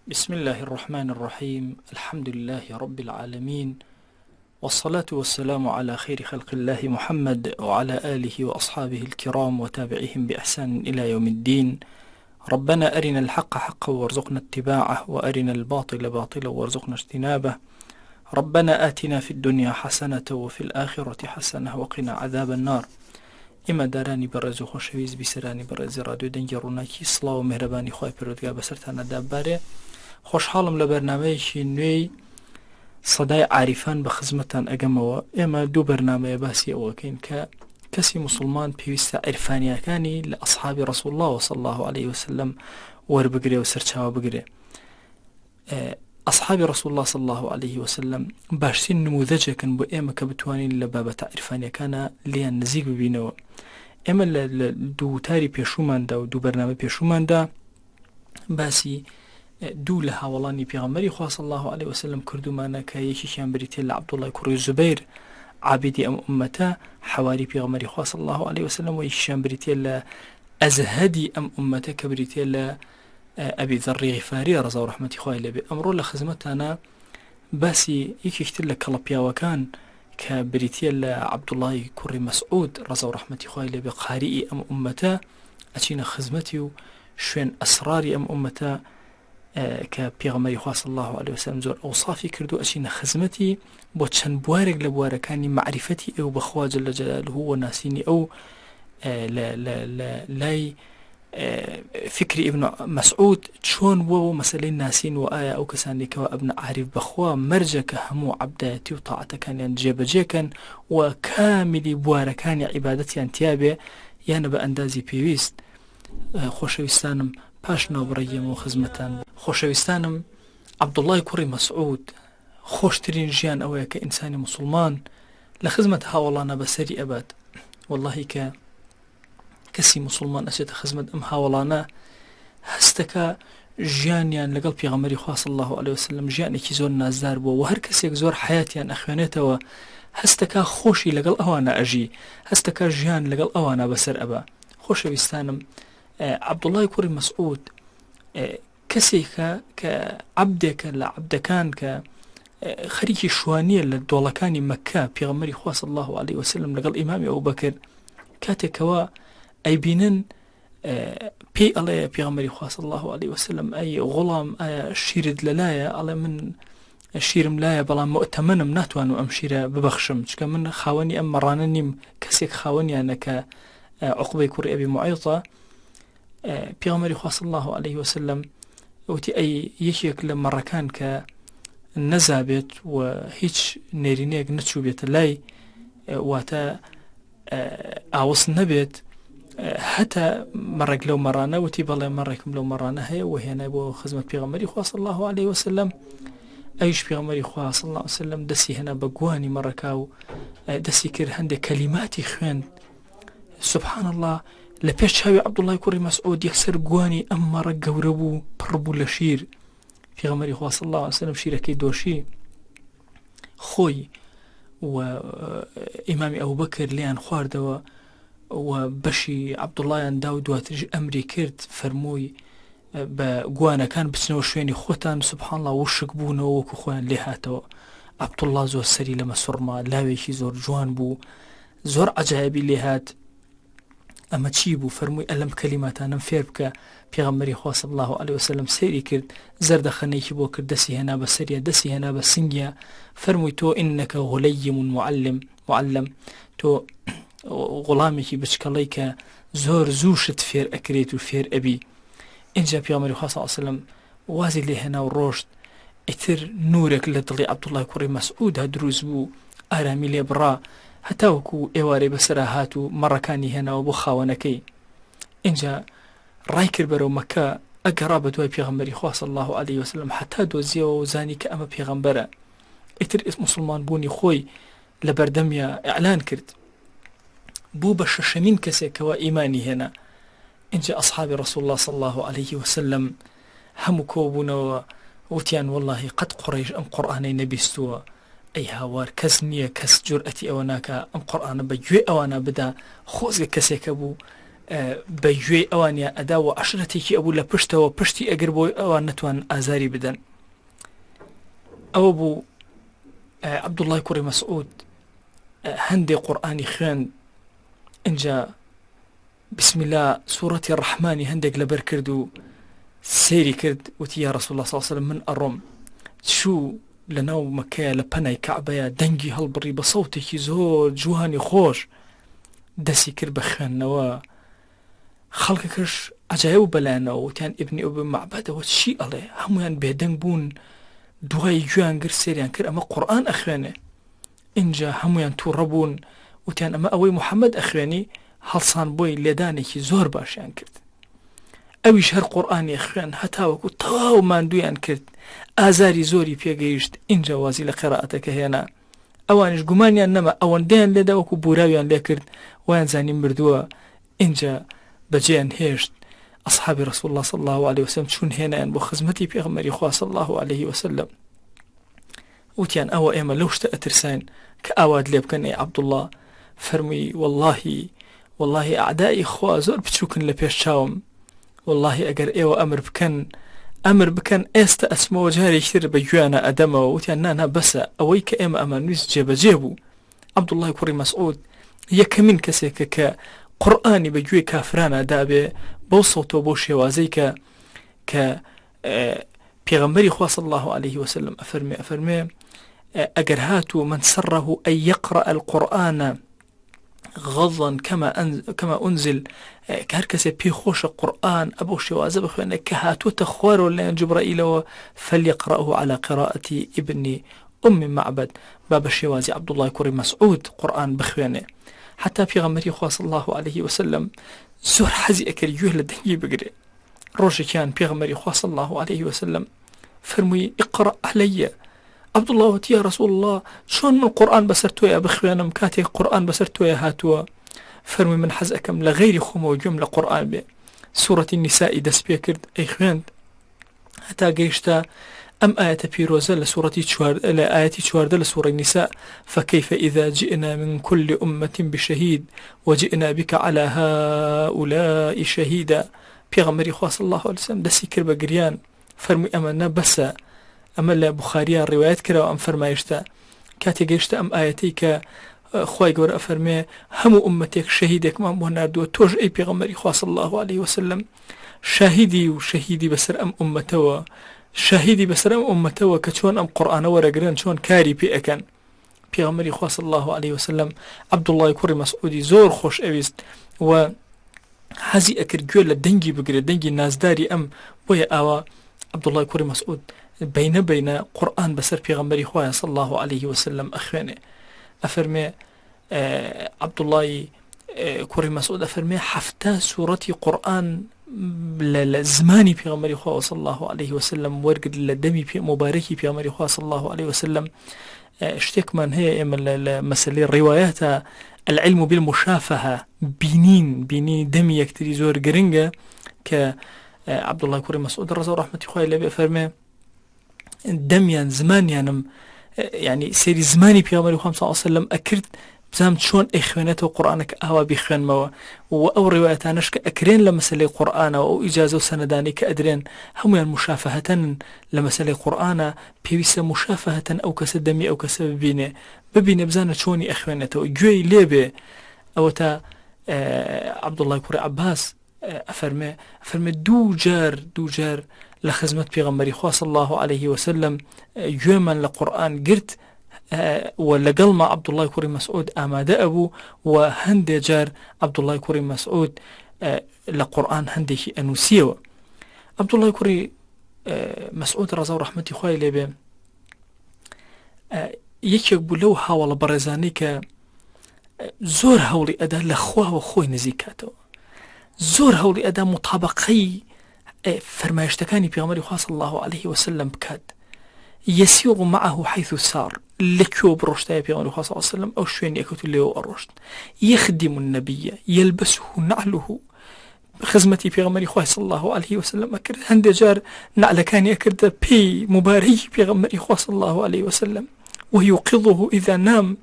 بسم الله الرحمن الرحيم. الحمد لله رب العالمين، والصلاة والسلام على خير خلق الله محمد وعلى آله وأصحابه الكرام وتابعهم بإحسان إلى يوم الدين. ربنا أرنا الحق حقا وارزقنا اتباعه، وأرنا الباطل باطلا وارزقنا اجتنابه. ربنا آتنا في الدنيا حسنة وفي الآخرة حسنة وقنا عذاب النار. ئێمە دارانی بەڕێز و خۆشەویست بیسەرانی بەڕێزی ڕادیۆ دەنگی ڕووناکی سڵاو و مهرەبانی خوای پەروەردگار بەسەرتانەدا بارێ. خۆشحاڵم لە بەرنامەیەکی نوێی سەدای عاریفان بە خزمەتان ئەگەمەوە. ئێمە دوو بەرنامەیە باسی ئەوەکەین کە کەسی موسڵمان پێویستە عیرفانیەکانی لە ئەصحابی ڕەسوڵ الله صلی الله عليه وسلم وەربگرێ و سەرچاوە بگرێ. ئەصحابی ڕەسوڵ الله صلی الله عليه وسلم باشترین نموذەجێکن بۆ ئێمە کە بتوانین لە بابەتە عیرفانیەکانە لیان نزیک ببینەوە. ئێمە لە دوو تاری پێشوماندا و دوو بەرنامە پێشوماندا باسی دوو لە هاوڵانی پێغەمبەری خوا صلی الله عليه وسلم کردومانە کە یەکیشیان بریتێ لە عەبدوڵڵای کوڕی زوبەیر عابیدی ئەم ئومەتە حەواری پێغەمبەری خوا صلی الله عليه وسلم، و یەکیشیان بریتێ لە ئەزهەدی ئەم ئومەتە کە بریتێ لە ئەبی ذەڕی غیفاری ڕەزا و ڕەحمەتی خوای لێبێ. ئەمڕۆ لە خزمەتانە باسی یەکێکتر لە کەڵە پیاوەکان کە بریتێ لە عەبدوڵڵای کوڕی مەسعود ڕەزا و ڕەحمەتی خوای لێبێ قاریئی ئەم ئومەتە ئەچینە خزمەتی و شوێن ئەسراری ئەم ئومەتە کە پێغەمبەری خوا صلی الله عليه وسلم زۆر ئەوصافی کردو ئەچینە خزمەتی بۆ چەند بوارێک لە بوارەکانی معریفەتی ئێو بەخوا جەل جەلالوه و ناسینی ئەو لای فکری ئیبن مەسعود چۆن بووە مەسەلەی ناسین و ئایا ئەو کەسانی کەوا ئەبنە عاریف بەخوا مەرجە کە هەموو عەبدایەتی و تاعەتەکانیان جێبەجێکەن و کاملی بوارەکانی عیبادەتیان تیابێ یانە بە ئەندازی پێویست. خۆشەویستانم پاش ناوبڕێگیەمەوە خزمەتان خۆشەویستانم، عەبدوڵڵای کوڕی مەسعود خۆشترین ژیان ئەوەیە کە ئینسانی موسڵمان لە خزمەت هاوڵانە بەسەری ئەبات. وەڵڵاهی کە کەسی موسڵمان ئەچێتە خزمەت ئەم هاوڵانە هەستەکە ژیانیان لەگەڵ پێغەمبەری خوا صلی الله عليه وسلم ژیانێکی زۆر نازدار بووە و هەر کەسێک زۆر حیاتیان ئەخوێنێتەوە هەستەکە خۆشی لەگەڵ ئەوانە ئەژی، هەستەکە ژیان لەگەڵ ئەوانە بەسەر ئەبا. خۆشەویستانم، عەبدوڵڵای کوڕی مەسعود کەسێکە کە عەبدێکە لە عەبدەکان کە خەریکی شوانیە لە دۆڵەکانی مەککە پێغەمبەری خوا صلی الله عليه وسلم لەگەڵ ئیمامی ئەبوبەکر کاتێکەوە ئەیبینن پێی ئەڵێ پێغەمبەری خوا صلی الله عليه وسلم ئەی غوڵام ئایا شیرت لەلایە؟ ئەڵێ من شیرم لایە بەڵام مؤتەمەنم ناتوانم ئەم شیرە ببەخشم چکە من خاوەنی ئەم مەڕانە نیم. کەسێک خاوەنیانە کە عوقبەی کوڕی ئەبی موعەیڵە پێغەمبەری خوا صلی الله عليه وسلم وتی ئەی یەکێک لە مەڕەکان کە نەزابێت و هیچ نێرینەیەک نەچوو بێتە لای واتە ئاوس نەبێت هەتا مەڕێک لەو مەڕانە، وتی بەڵێ مەڕێکم لەو مەڕانە هەیە و هێنای بۆ خزمەت پێغەمبەری خوا صلی الله عليه وسلم. ئەویش پێغەمبەری خوا صلی الله عليه وسلم دەستی هێنا بە گوانی مەڕەکە و دەستی کرد هەندێک کەلیماتی خوێند. سبحان الله، لە پێش چاوی عەبدوڵڵای کوڕی مەسعود یەکسەر گوانی ئەم مەڕە گەورە بوو، پڕ بوو لە شیر. پێغەمبەری خوا صلی الله عليه وسلم شیرەکەی دۆشی، خۆی و ئیمامی ئەبوبەکر لیان خواردەوە و بەشی عەبدوڵڵایان دا و دواتریش ئەمری کرد فەرمووی بە گوانەکان بچنەوە شوێنی خۆتان. سبحان الله، وشک بوونەوە وەکو خۆیان لێ هاتەوە. عەبدوڵڵا زۆر سەری لەمە سوڕما، لاوێکی زۆر جوان بوو، زۆر عەجایبی لێ هات. ئەمە چی بوو؟ فەرمووی ئەلەم کەلیماتانم فێر بکە. پێغەمبەری خوا صلی الله عليه وسلم سەیری کرد، زەردەخەنەیەکی بۆ کرد، دەستی هێنا بە سەریە، دەستی هێنا بە سنگیە، فەرمووی تۆ ئینەکە غولەیم معلم، تۆ غوڵامێکی بچکەڵەی کە زۆر زووشت فێر ئەکرێت و فێر ئەبی. اینجا پێغەمبەری خوا صلی الله عليه وسلم وازی لێ هێنا و ڕۆشت. ئیتر نورێک لە دڵی عەبدوڵڵای کوڕی مەسعود دروست بوو، ئارامی لێ بڕا، هەتا وەکو ئێوارەی بەسەرا هات و مەڕەکانی هێناوە بۆ خاوەنەکەی. اینجا ڕای کرد بەرەو مەککە، ئەگەڕا بە دوای پێغەمبەری خوا صلی الله عليه وسلم هەتا دۆزیەوە و زانی کە ئەمە پێغەمبەرە. ئیتر موسڵمان بوونی خۆی لە بەردەمیە ئیعلان کرد، بوو بە شەشەمین کەسێکەوە ئیمانی هێنا. اینجا ئەصحابی ڕەسوڵ الله صلی الله عليه وسلم هەموو کۆبوونەوە وتیان وەڵڵاهی قەت قوڕەیش ئەم قورئانەی نەبیستووە، ئەی هاوار کەس نییە کەس جورئەتی ئەوە ناکە ئەم قورئانە بە گوێ ئەوانە بدا. خۆزگە کەسێکە بوو بەگوێی ئەوانە ئەدا و عشرەتێکی ئەبوو لە پشتەوە پشتی ئەگەر بۆی ئەوان نەتوان ئازاری بدەن. ئەوە بوو عەبدوڵڵای کوڕی مەسعود هەندێک قورئانی خوێند. اینجا بسم الله سوورەتی ڕەحمانی هەندێک لەبەر کرد و سێری کرد، وتی یا ڕەسوول الله صلی الله علیه وسلم من ئەڕۆم چوو لەناو مەکەیە لە پەنای کەعبەیە دەنگی هەڵبڕی بە سەوتێکی زۆر جوانی خۆش دەستی کرد بە خوێندنەوە. خەڵکەکەش عەجایب بەلایەنەوە وتیان ئیبنی ئوبی مەعبەدەوە چی ئەڵێ، هەمویان بێدەنگ بوون، دوای گوێیان گرت سێریان کرد ئەمە قورئان ئەخوێنێ. اینجا هەمویان تووڕە بوون وتیان ئەمە ئەوەی موحەممەد ئەخوێنی، هەڵسان بۆی لێدانێکی زۆر باشیان کرد. ئەویش هەر قورئانی خوێن هەتاوەکو تەواو ماندویان کرد، ئازاری زۆری پێگەیشت. اینجا وازی لە قیرائەتەکە هێنا، ئەوانش گومانیان نەما ئەوەندەیان لێدا وەکو بوراویان لێ کرد ویان زانی مردووە. اینجا بەجێیان هێشت ئەصحابی ڕەسوول الله صلی الله عليه وسلم چون هێنایان بۆ خزمەتی پێغەمبەری خوا صلی الله عليه وسلم، وتیان ئەوە ئێمە لەو شتە ئەترساین کە ئاوات لێ بکەن ئەی عەبدوڵڵا. فەرمووی والله ئەعدای خوا زۆر بچووکن لە پێش چاوم، والله ئەگەر ئێوە ئەمر بکەن ئێستا ئەسمەوە جارێکتر بە گوێیانە ئەدەمەوە. وتیان نانا بەسە ئەوەی کە ئێمە ئەمانویست جێبەجێ بوو. عەبدوڵڵای کوڕی مەسعود یەکەمین کەسێکە کە قورئانی بە گوێی کافرانە دابێ بەو سەوتەوە بۆ شێوازەی کە پێغەمبەری خوا صلی الله عليه وسلم ئەفەرمێ ئەگەر هاتوو من سره ئەن یەقرأ القورئان غضا كما أنزل، كهر كسي بي خوش القرآن أبو شوازة بخوانا كهاتو تخوارو لين جبرائيل فليقرأه على قراءة ابن أم معبد باب الشوازي عبد الله كوري مسعود قرآن بخوانا. حتى في غمري خواه صلى الله عليه وسلم زور حزي أكل يوه لدنجي بقري روشي كان في غمري خواه صلى الله عليه وسلم فرمي اقرأ علي عبد الله وتي يا رسول الله شون من القرآن بسرتويا بخوانم كاتي قرآن بسرتويا هاتوا. فرمي من حزأكم لغير خمو جملة قرآن بي سورة النساء دس بيكرد أي خوان حتى قيشتا أم آية بيروزة لآية شواردة لسورة النساء فكيف إذا جئنا من كل أمة بشهيد وجئنا بك على هؤلاء شهيدا. بيغمري خواه صلى الله عليه وسلم دسي كربا قريان فرمي أمنا بسا أما لا بخاريان روايات كرا وأم فرمايشتا كاتي قيشتا أم آياتي كا خواهي قور أفرمي همو أمتك شهيدك ما مهناردو توج أي بيغمري خواه صلى الله عليه وسلم شاهدي وشهيدي بسر أم أمتوا شاهدي بسر أم أمتوا كتوان أم قرآن ورقران شوان كاري بي أكن. بيغمري خواه صلى الله عليه وسلم عبد الله كوري مسعودي زور خوش أويست و حزي أكر جوال لدنجي بقري دنجي نازداري أم بويا آوا عبد الله كوري مسعود بين قرآن بسر بيغمبري خواه صلى الله عليه وسلم أخواني. أفرمي عبد الله كوري مسعود أفرمي حفتا سورة قرآن لزماني بيغمبري خواه صلى الله عليه وسلم ورقد لدمي مباركي بيغمبري خواه صلى الله عليه وسلم. اشتك من هي مسألة الروايات العلم بالمشافهة بينين دمي يكتري زور قرنجة كعبد الله كوري مسعود رضي الله رحمة خواه اللي بأفرمي دميان زمانيانم يعني سيري زماني بيغمبري خواه صلى الله عليه وسلم أكرت بزام شون إخوانته قرآنك أهوا بيخوان موا وأو رواياتانش كأكرين لمسألة قرآن أو إجازة سنداني كأدرين هم مشافهة لمسألة قرآن بيويس مشافهة أو كسدمي أو كسببيني ببيني بزانة شوني إخوانته جوي ليبي أو تا عبد الله كوري عباس أفرمي دو جار لخزمة بيغمبري خواه صلى الله عليه وسلم يوما لقرآن قرت ولقل ما عبد الله كوري مسعود آماده أبو وهندي جار عبد الله كوري مسعود لقرآن هندي أنوسيو. عبد الله كوري مسعود رضا ورحمتي خواه لبي يكيك بلو حاول برزانيك زور هولي أدا لخواه وخوي نزيكاتو زور هولي أدا مطابقي فرمايشتكاني بيغمري خواه صلى الله عليه وسلم بكاد يسير معه حيث سار لكيو برشد يا بيغمبر صلى الله عليه وسلم أو شوين يكتو له الرشد يخدم النبي يلبسه نعله خزمتي بيغمبر صلى الله عليه وسلم أكرد هند جار نعل كان يكرد بي مباري بيغمبر صلى الله عليه وسلم ويوقظه إذا نام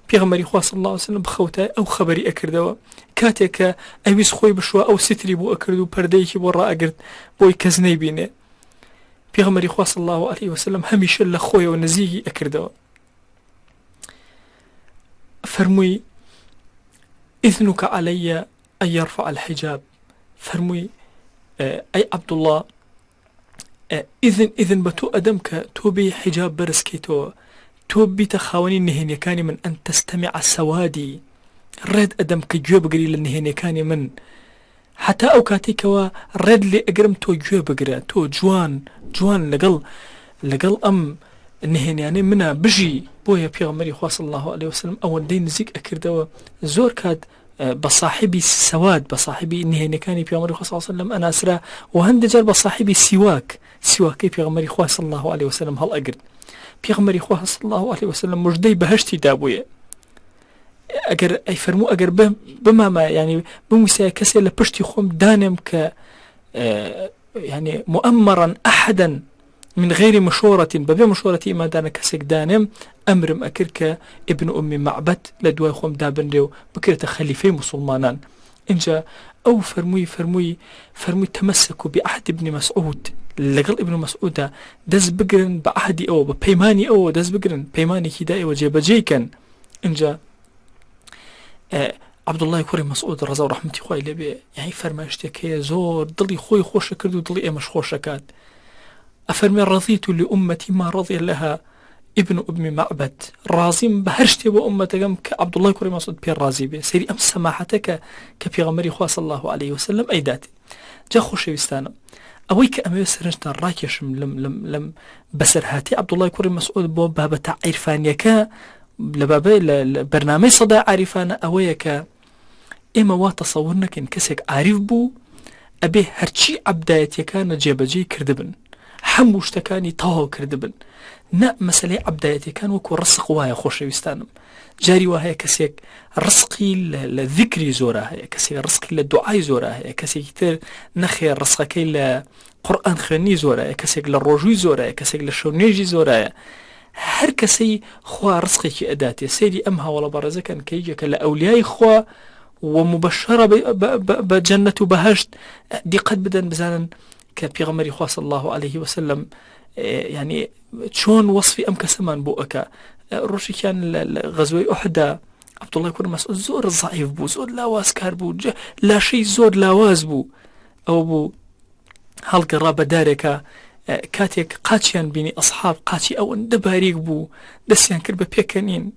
پێغەمبەری خوا صلی الله علیه وسلم بخەوتە ئەو خەبەری ئەکردەوە کاتێک کە ئەویست خۆی بشوە ئەو ستری بۆ ئەکرد و پەردەیەکی بۆ ڕائەگرت بۆی کەس نەیبینێ پێغەمبەری خوا صلی الله علیه وسلم هەمیشە لە خۆیەوە نزیکی ئەکردەوە فەرمووی إذنك علي أن يرفع الحجاب فەرمووی ئەی عەبدوڵڵا ئیذن بە تۆ ئەدەم کە تۆ بێ حیجاب بەرزکەیتەوە تۆ بیتە خاوەنی نهێنیەکانی من ئەن تەستەمیع سەوادی ڕێت ئەدەم کە گوێ بگری لە نهێنیەکانی من حتا ئەو کاتێکەوە ڕێت لێ ئەگرم تۆ گوێ بگرە تۆ جوان لەگەڵ ئەم نهێنیانەی منە بژی بۆیە پێغەمبەری خوا صلی الله علیه وسلم ئەوەندەی نزیک ئەکردەوە زۆر کات بە صاحبی سەواد بە صاحبی نهێنیەکانی پێغەمبەری خوا صلی الله علیه وسلم ئەناسرا و هەندێک جار بە صاحبی سیواکەی پێغەمبەری خوا صلی الله علیه وسلم هەڵئەگرت پێغەمبەری خوا صلی الله علیه وسلم مژدەی بەهەشتی دابوویە ئەگەر ئەی فەرموو ئەگەر بمامە ینی بمویسایە کەسێ لە پشتی خۆم دانێم کە يعني مؤمرا أحدا من غير مشورة ببي مشورة ما دانا كسك دانم أمرم أكرك ابن أم معبد لدواي خوم دابن ريو بكرة خليفي مسلمانان إنجا أو فرموي تمسكوا بعهد ابن مسعود لقل ابن مسعود دز بقرن بعهدي أو ببيماني أو دز بقرن بيماني كدائي وجيب جيكن إنجا عبد الله كوري مسعود رضا ورحمتي خوي لبي يعني فرماشتك هي زور ضلي خوي خوش كرد وضلي مش خوش كاد أفرمي رضيت لأمتي ما رضي لها ابن أم معبد رازم بهرشتي وأمتك كعبد الله كوري مسعود بير رازي بي سيري أم سماحتك كبيغمري خواه صلى الله عليه وسلم أي داتي جا خوش بيستانا أويك أمي سرنجنا راكيشم لم بسر هاتي عبد الله كوري مسعود بو بابا عرفانيك لبابا برنامج صدى عارفانا أويك إما وا تصورنك إن كسك عارف بو أبي هرشي عبدايتي كان جيبجي كردبن حموشتكاني طاو كردبن نا مسألة عبدايتي كان وكو رسق وايا خوش ويستانم جاري واهي كسيك رزقي لذكري زورا هي كسيك رزقي للدعاء زورا هي كسيك كتير نخي رزقكي لقرآن خاني زورا هي كسيك للرجوي زورا هي كسيك للشونيجي زورا هي هر كسي خوا رزقي كي أداتي سيدي أمها ولا برزة كان كيجيك لأولياء خوا ومبشرة بجنة وبهشت دي قد بدن بزانا كبيغمري خوا صلى الله عليه وسلم يعني شون وصفي أم كسمان بوأكا روشي كان غزوي أحد عبد الله يكون مسؤول زور ضعيف بو زور لاواز كار بو لا شيء زور لاواز بو أو بو هالقرابة دارك كاتيك قاتيان بيني أصحاب قاتي أو دباريك بو دسيان كربة بيكانين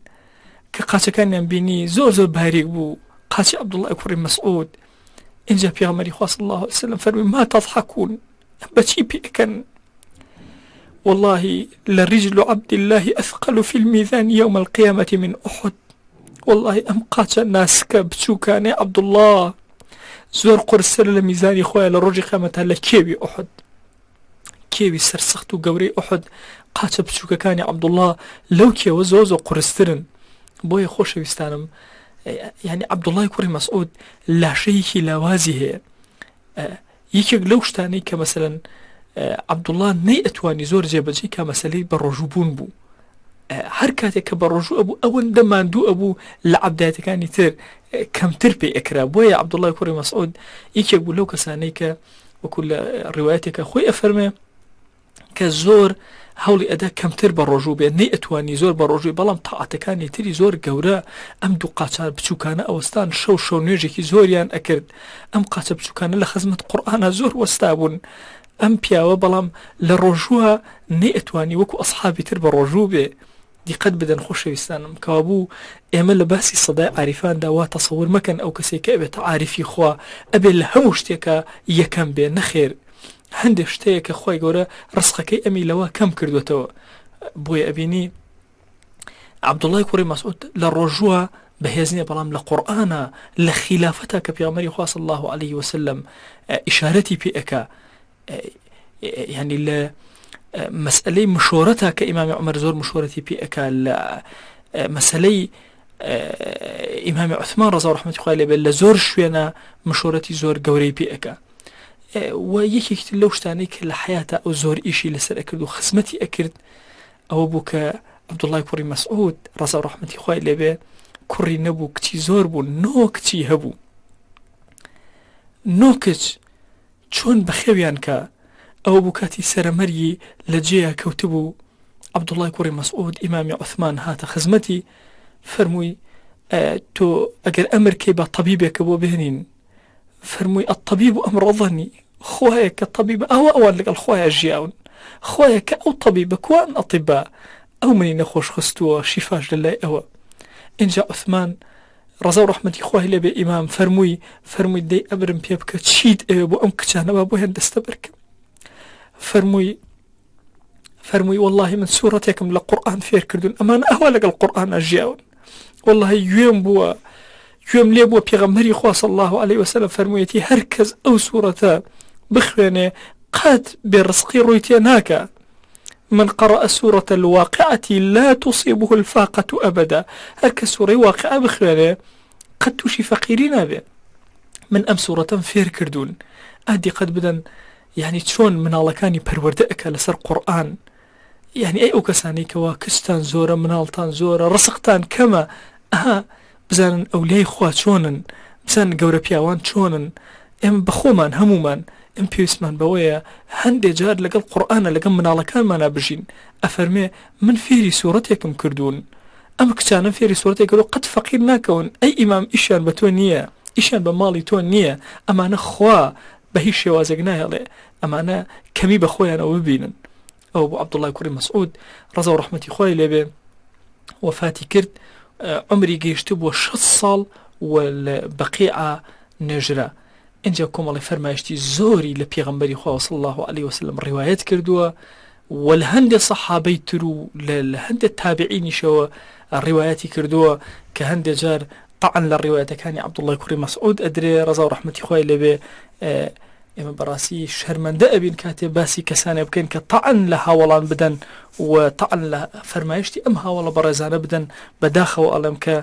كقاتي كان بيني زور باريك بو قاتي عبد الله يكون مسعود إن جاء بيغمري خوا صلى الله عليه وسلم فرمي ما تضحكون بشي بيكن والله لرجل عبد الله أثقل في الميزان يوم القيامة من أحد والله أم قاتل الناس كبتشو كان عبد الله زور قرسر لميزان خويا لرجل قيامتها لكيبي أحد كيبي سرسختو قوري أحد قاتل بتشو كان عبد الله لو كي وزوزو قرسرن بوي خوش بيستانم يعني عبد الله كوري مسعود لا شيء لا وازي يكيق لو شتاني كمثلا عبد الله ني اتواني زور جيبجي كمثلي بالرجوبون بو حركاتك بالرجو ابو اول دمان دو ابو لعبداتك كان يتر كم تربي اكرا بويا عبد الله كوري مسعود يكيق لو كسانيك وكل رواياتك اخوي افرمي كزور هولي أدا كم تر بالرجوع ني أتواني زور بالرجوع بلام طاعتكاني تري زور جورا أم دو قاتل بتشوكانا أوستان شو نيجي كي زوريان أكرد أم قاتل بتشوكانا لخزمة قرآن زور واستابون أم بياوا بلام للرجوع ني أتواني وكو أصحابي تر بالرجوع دي قد بدن خوش يستانم كابو إعمل باسي صداع عارفان دا تصور مكان أو كسيكا أبي تعارفي خوا أبي الهموشتيكا يكم بي نخير هەندێک شتەیە کە خۆی گەورە ڕزقەکەی ئەمی لەوە کەم کردوێتەوە بۆیە ئەبینی عەبدوڵڵای کوڕی مەسعود لە ڕۆژووە بەهێزنیە بەڵام لە قورئانە لە خلافەتە کە پێغەمبەری خوا صلی الله عليه وسلم ئیشارەتی پێ ئەکا یعنی لە مەسئلەی مشورەتە کە ئیمامی عومەر زۆر مشورەتی پێ ئەکا لە مەسئلەی ئیمامی عوثمان ڕەزا ڕەحمەتی خوای لێبێ لە زۆر شوێنە مشورەتی زۆر گەورەی پێ ئەکا ويكيك لو شتانيك لحياته أو زور إشي لسر أكرد وخزمتي أكرد أو بوك عەبدوڵای کوڕی مەسعود ڕەزا و ڕەحمەتی خوای لێبێ کوڕی نەبوو، کچی زۆر بوو، 9 کچی هەبوو. 9 کچ چۆن بەخێویان کە ئەوە بوو کاتی سەرەمەرگی لە جێیا کەوتبوو. عەبدوڵای کوڕی مەسعود ئیمامی عوثمان هاتە خزمەتی، فەرمووی تۆ ئەگەر ئەمر کەی بە تەبیبێکە بۆ بهێنین، فەرمووی الطبیب ئەمڕۆ ظەنی، خوایە کە تەبیب ئەوان لەگەڵ خوایە ژیاون، خوایە کە ئەو تەبیبە کوان ئەطیبا ئەو منی نەخۆش خستووە شیفاش لەلای ئەوە. اینجا عوثمان ڕەزا و ڕەحمەتی خوای لێبێ ئیمام فەرمووی دەی ئەبرم پێ بکە چیت ئەوێ بۆ ئەم کچانەوە بۆ هێن دەستە بەرکەم. فەرمووی والله من سوورەتێکم لە قورئان فێر کردوون، ئەمانە ئەوە لەگەڵ قورئانە ژیاون، والله گوێم لێ بووە پێغەمبەری خوا صلی الله عليه وسلم فەرموویەتی هەر کەس ئەو سوورەتە بخوێنێ قەت بێڕزقی ڕووی تێ ناکە. من قرأ سورة الواقعة لا تصيبه الفاقة أبدا، هر كسورة واقعة بخوانه قد توشي فقيرين به. من أم سورة فير كردون أدي قد بدن يعني تشون من الله كاني پروردئك لسر قرآن، يعني أي أكساني كوا كستان زورة منالتان زورة رسقتان كما بزانن أولياء خوات شونن، بزانن قورة بياوان شونن، ام بخومان همومان ام پێویستمان بەوەیە هەندێک جار لەگەڵ قورئانە لەگەڵ مناڵەکانمانە بژین. ئەفەرمێ من فێری سوورەتێکم کردوون، ئەم کچانە فێری سوورەتێک کردو قەت فەقیر ناکەون، ئەی ئیمام ئیشیان بە تۆ نییە، ئیشیان بە ماڵی تۆ نییە، ئەمانە خوا بە هیچ شێوازێک نایەڵێ، ئەمانە کەمی بە خۆیانەوە ببینن. ئەو بۆ عەبدوڵای کوڕی مەسعود ڕەزا و ڕەحمەتی خوای لێبێ وەفاتی کرد، عمری گەیشتە بۆ 6 ساڵ و لە بەقیعە نێژرا. اینجا کۆمەڵی فەرمایشتی زۆری لە پێغەمبەری خوا صلی الله عليه وسلم ڕیوایەت کردووە و لە هەندێک سەحابەی تر و لە هەندێک تابعینیشەوە ڕیوایەتی کردووە کە هەندێک جار طعن لە ڕیوایەتەکانی عەبدوڵای کوڕی مەسعود ئەدرێ ڕەزا و ڕەحمەتی خوای لێبێ. ئێمە بەڕاستی شەرمەندە ئەبین کاتێ باسی کەسانێ بکەین کە طعن لە هاوڵان بدەن و طعن لە فەرمایشتی ئەم هاوڵە بەڕێزانە بدەن، بەداخەوە ئەڵێم کە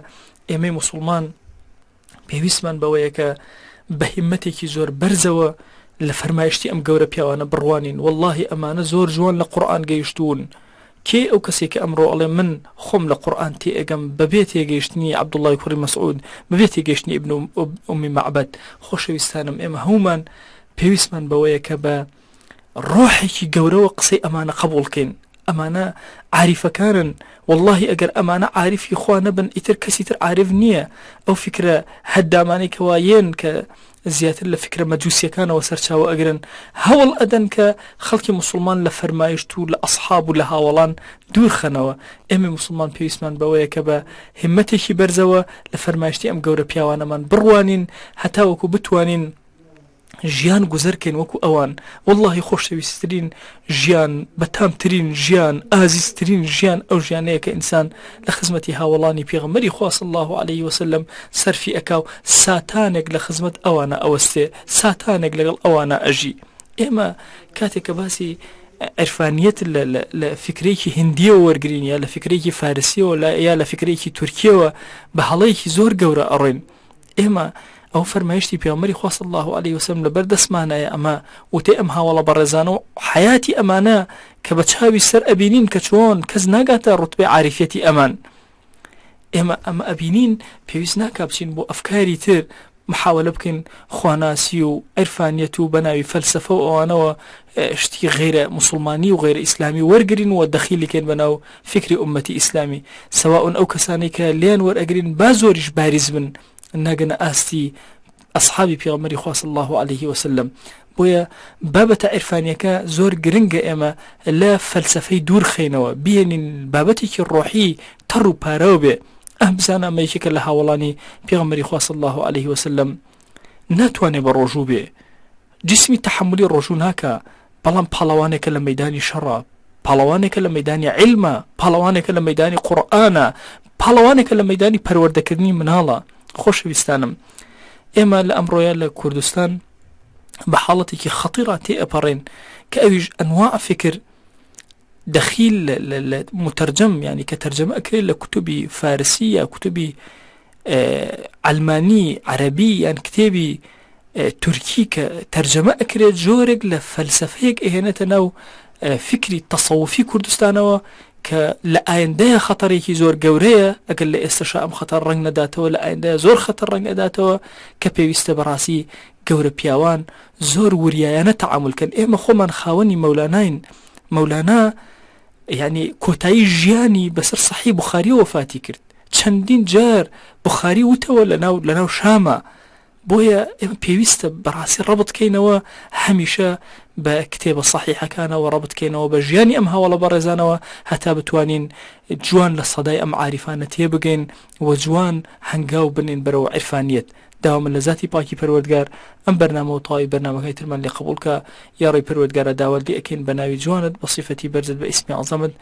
ئێمەی موسڵمان پێویستمان بەوەیە کە بە هیمەتێکی زۆر بەرزەوە لە فەرمایشتی ئەم گەورە پیاوانە بڕوانین. والله ئەمانە زۆر جوان لە قورئان گەیشتون. کێ ئەو کەسێک کە ئەمڕۆ ئەڵێ من خۆم لە قورئان تێئەگەم بەبێ تێگەیشتنی عەبدوڵای کوڕی مەسعود، بەبێ تێگەیشتنی ئیبن ئومی مەعبەد. خۆشەویستانم ئێمە هەمومان پێویستمان بەوەیە کە بە ڕۆحێکی گەورەوە قسەی ئەمانە قبوڵکەین. ئەمانە عاریفەکانن، والله ئەگەر ئەمانە عاریفی خوا نەبن ئیتر کەسی تر عارف نییە. ئەو فکرە هەدامانەی کەوایەن کە زیاتر لە فکرە مەجوسیەکانەوە سەرچاوە ئەگرن، هەوڵ ئەدەن کە خەڵکی موسڵمان لە فەرمایشت و لە ئەصحاب و لە هاوڵان دوور خەنەوە. ئێمە موسڵمان پێویستمان بەوەیە کە بە هیمەتێکی بەرزەوە لە فەرمایشتی ئەم گەورە پیاوانەمان بڕوانین هەتا وەکو بتوانین ژیان گوزەرکەین وەکو ئەوان. والله خۆشەویستترین ژیان، بەتامترین ژیان، ئازیزترین ژیان ئەو ژیانەیە کە ئینسان لە خزمەتی هاوڵانی پێغەمبەری خوا صلی الله عليه وسلم سەرفی ئەکاو، ساتانێک لە خزمەت ئەوانە ئەوەستێ، ساتانێک لەگەڵ ئەوانە ئەژی. ئێمە کاتێک کە باسی عرفانیت لە فکرێکی هندیەوە وەرگرین یا لە فکرێکی فارسیەوە یا لە فکرێکی تورکیەوە بە هەڵەیەکی زۆر گەورە ئەڕێن. ئێمە ئەو فەرمایشتی پێغەمبەری خوا صلی الله عليه وسلم لەبەر دەستمانایە ئەمە وتێ ئەم هاوڵە بەڕێزانە و حیاتی ئەمانە کە بە چاوی سەر ئەبینین کە چۆن کەس ناگاتە ڕوتبەی عاریفەتی ئەمان. ئێمە ئەمە ئەبینین پێویست ناکا بچین بۆ ئەفکاری تر محاولە بکەین خواناسی و عرفانیت و بەناوی فەلسەفە و ئەوانەوە شتی غیرە مسلمانی و غیرە ئیسلامی وەرگرین و دەخیلکەین بەناو فکری ئومەتی ئیسلامی. سەواء ئەو کەسانی کە لیان وەرئەگرین با زۆریش باریز بن ناگەنە ئاستی ئەصحابی پێغەمبەری خوا صلی الله عليه وسلم. بۆیە بابەتە عرفانیەکە زۆر گرنگە ئێمە لە فەلسەفەی دوور خێنەوە بێنین بابەتێکی ڕۆحی تەڕ و پارەوە بێ. ئەم بزانە ئەمە یەکێکە لە هاوڵانی پێغەمبەری خوا صلی الله عليه وسلم ناتوانێ بە ڕۆژوو بێ، جسمی تەحملی ڕۆژوو ناکە، بەڵام پاڵەوانێکە لە مەیدانی شەڕە، پاڵەوانێکە لە مەیدانی عیلمە، پاڵەوانێکە لە مەیدانی قورئانە، پاڵەوانێکە لە مەیدانی پەروەردەکردنی مناڵە. خۆشەویستانم ئێمە لە ئەمڕۆیە لە کوردستان بە حاڵەتێکی خەتیرە تێئەپەڕێن کە ئەویش ئەنواع فکر دەخیل لە مترجم، يعني کە تەرجەمە ئەکرێت لە کوتوبی فارسی یا کوتوبی ئەلمانی عەرەبی یان کتێبی تورکی کە تەرجەمە ئەکرێت جۆرێک لە فەلسەفەیەک ئەهێنێتە ناو فکری تەسەوفی کوردستانەوە کە لە ئایندەیە خەتەرێکی زۆر گەورەیە ئەگەر لە ئێستاشا ئەم خەتەر ڕنگ نەداتەوە لە ئایندەیە زۆر خەتەر ڕنگ ئەداتەوە کە پێویستە بەڕاستی گەورە پیاوان زۆر وریایانە تەعاملکەن. ئێمە خۆمان خاوەنی مەولاناین. مەولانا یعنی کۆتایی ژیانی بەسەر سەحیح بوخاری وەفاتی کرد، چەندین جار بوخاری وتەوە لەناو شامە. بۆیە ئێمە پێویستە بەڕاستی ڕەبط بکەینەوە هەمیشە بە کتێبە سەحیحەکانەوە، ڕەبط بکەینەوە بە ژیانی ئەم هەواڵە بەڕێزانەوە هەتا بتوانین جوان لە سەدای ئەم عاریفانە تێبگەین و جوان هەنگاو بنین بەرەوە عیرفانیەت. داوام لە ذاتی پاکی پەروەردگار ئەم بەرنامە و تەواوی بەرنامەکەی ترمان لێ قبوڵ کە یا ڕێی پەروەردگارە داوەڵی ئەکەین بە ناوی جوانت بە صیفەتی بەرزت بە ئیسمی عەزەمت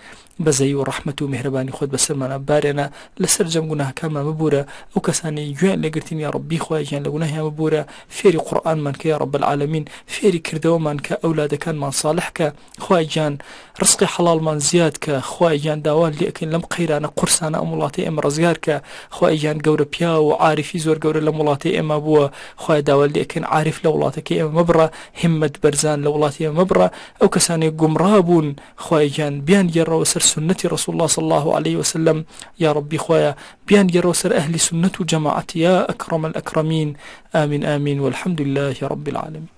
بەزەیی و ڕەحمەت و میهرەبانی خۆت بەسەرمانە بارێنە، لەسەر جەم گوناهەکانمان مەبورە، ئەو کەسانی گوێیان لێگرتین یا ڕەبی خوای گیان لە گوناهیان مەبورە، فێری قورئانمان کە یا ڕەب العالەمین، فێری کردەوەمان کە ئەولادەکانمان صالح کە، خوای گیان ڕزقی حەڵالمان زیاد کە، خوای گیان داوا لێ ئەکەین لەم قەیرانە قورسانە ئەم وڵاتی ئێمە ڕزگار کە، خوای گیان گەورە پیا و عارفی زۆر گەورە لەم وڵاتی ئێمە بووە، خوای داوا لێ ئەکەین عارف لە وڵاتەکەی ئێمە مەبڕە، هیممەت بەرزان لە وڵاتی ئێمە مەبڕە، ئەو کەسانێک گومڕا بوون خوای گیان بیان گێڕەوە سەر سنەتی رسول الله صلى الله عليه وسلم، يا ربي خويا بيان جرو سر أهل سنة وجماعة يا أكرم الأكرمين، آمين آمين والحمد لله رب العالمين.